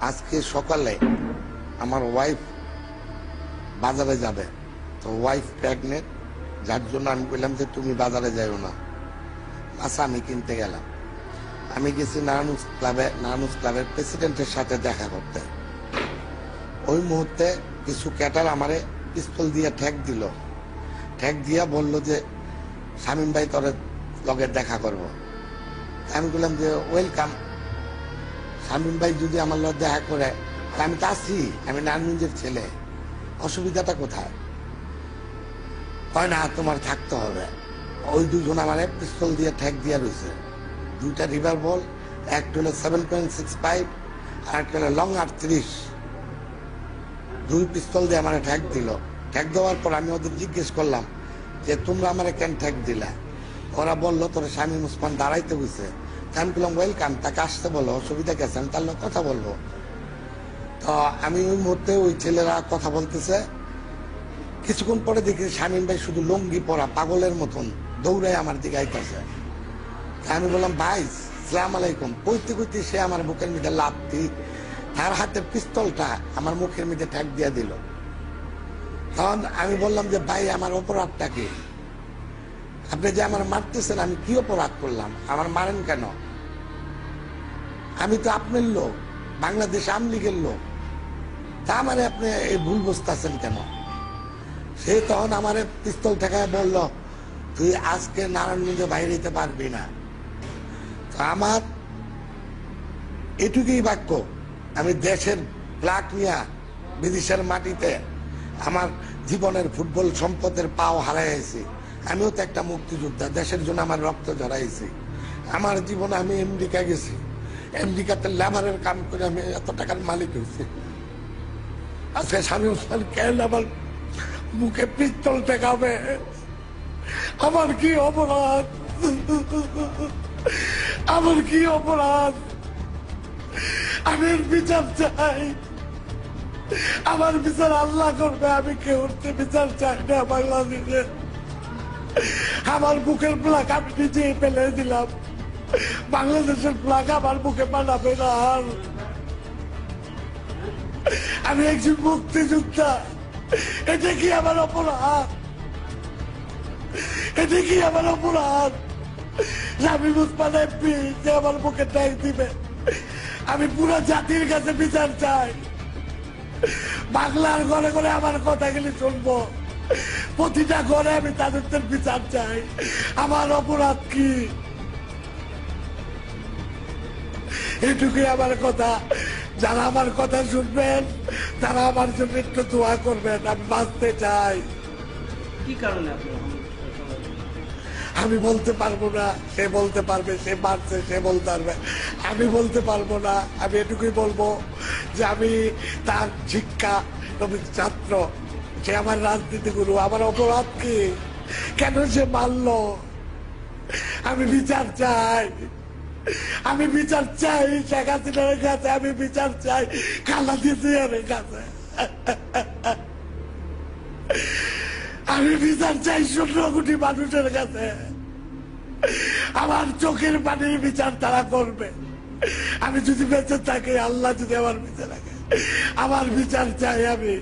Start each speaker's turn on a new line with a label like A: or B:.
A: আজকে সকালে আমার ওয়াইফ বাজারে যাবে, তো ওয়াইফ প্রেগনেন্ট, যার জন্য আমি বললাম যে তুমি বাজারে যাইও না, আচ্ছা আমি কিনতে গেলাম। আমি গেছি নারায়ণগঞ্জ ক্লাবের প্রেসিডেন্টের সাথে দেখা করতে। ওই মুহূর্তে কিছু ক্যাটার আমারে পিস্তল দিয়ে ঠেক দিল, ঠেক দিয়া বলল যে শামীম ভাই তোর লগে দেখা করব। আমি বললাম যে ওয়েলকাম, শামীম ভাই যদি আমার লগে দেখা করে আমি তো আছি, আমি নারায়ণগঞ্জের ছেলে, অসুবিধাটা কোথায়? হয় না তোমার থাকতে হবে। ওই দুজন আমারে পিস্তল দিয়ে ঠেক দিয়া রয়েছে, দুইটা রিভার বল, একটা হলো 7.65 আর একটা হলো লং 38, দুই পিস্তল দিয়ে আমার ঠেক দিল। ঠেক দেওয়ার পর আমি ওদের জিজ্ঞেস করলাম যে তোমরা আমার কেন ঠেক দিলা? ওরা বললো তোর শামীম ওসমান দাঁড়াইতে বুঝছে। আমি বললাম ওয়েলকাম, তাকে আসতে বলো, অসুবিধা গেছে, আমি তার লোক কথা বলবো। তো আমি ওই মুহূর্তে ওই ছেলেরা কথা বলতেছে, কিছুক্ষণ পরে দেখি শামীম ভাই শুধু লুঙ্গি পরা পাগলের মতন দৌড়ায় আমার দিকে আইতেছে। আমি বললাম ভাই সালাম আলাইকুম, কইতে কইতে সে আমার বুকের মধ্যে লাথি, তার হাতের পিস্তলটা আমার মুখের মধ্যে ঠেক দিয়ে দিল। তখন আমি বললাম যে ভাই আমার অপরাধটা কি? আপনি যে আমার মারতেছেন, আমি কি অপরাধ করলাম? আমার মারেন কেন? আমি তো আপনার লোক, বাংলাদেশ আওয়ামী লীগের লোক, তা আমারে আপনি এই ভুল বুঝতেছেন কেন? সে তখন আমার পিস্তল ঠেকায় বলল তুই আজকে নারায়ণগঞ্জে বাইরে যেতে পারবি না। আমার এটুকুই বাক্য, আমি দেশের ফ্ল্যাগ নিয়ে বিদেশের মাটিতে আমার জীবনের ফুটবল সম্পদের পাও হারাইছি। আমিও তো একটা মুক্তিযোদ্ধা, দেশের জন্য আমার রক্ত ঝরাইছি। আমার জীবনে আমি আমেরিকা গেছি, আমেরিকাতে লেবারের কাম করে আমি এত টাকার মালিক হয়েছি। আজকে শামীম ওসমান কেন আমার মুখে পিস্তল ঠেকাবে? আমার কি অপরাধ? আমার কি অপরাধ? আমি বিচার চাই, আমার বিচার আল্লাহ করবে, আমি কেউ বিচার চাই না বাংলাদেশে। আমার বুকের প্লাক আমি নিজে ফেলে দিলাম, বাংলাদেশের প্লাক আমার বুকে বানাবে না। আর আমি একজন মুক্তিযোদ্ধা, এটা কি আমার অপরাধ? এটা কি আমার অপরাধ? শামীম ওসমান এমপি যে আমার বুকে ট্যাগ দিবে, আমি পুরো জাতির কাছে বিচার চাই। বাংলার ঘরে ঘরে আমার কথাগুলি শুনবো, প্রতিটা ঘরে আমি তাদের বিচার চাই। আমার অপরাধ কি? এটুকুই আমার কথা। যারা আমার কথা শুনবেন তারা আমার জন্য একটু দোয়া করবেন, আমি বাঁচতে চাই।
B: কি কারণে
A: আমি বলতে পারবো না, সে বলতে পারবে, সে মারছে সে বলতে পারবে, আমি বলতে পারবো না। আমি এটুকুই বলবো যে আমি তার শিক্ষা ছাত্র, সে আমার রাজনীতি গুরু। আমার অপরাধ কি? কেন সে মারলো? আমি বিচার চাই, আমি বিচার চাই শেখ হাসিনার কাছে, আমি বিচার চাই খালেদা জিয়ার কাছে, আমি বিচার চাই ১৭ কোটি মানুষের কাছে। আমার চোখের পানির বিচার তারা করবে। আমি যদি বেঁচে থাকি, আল্লাহ যদি আমার বিচার রাখে, আমার বিচার চাই আমি।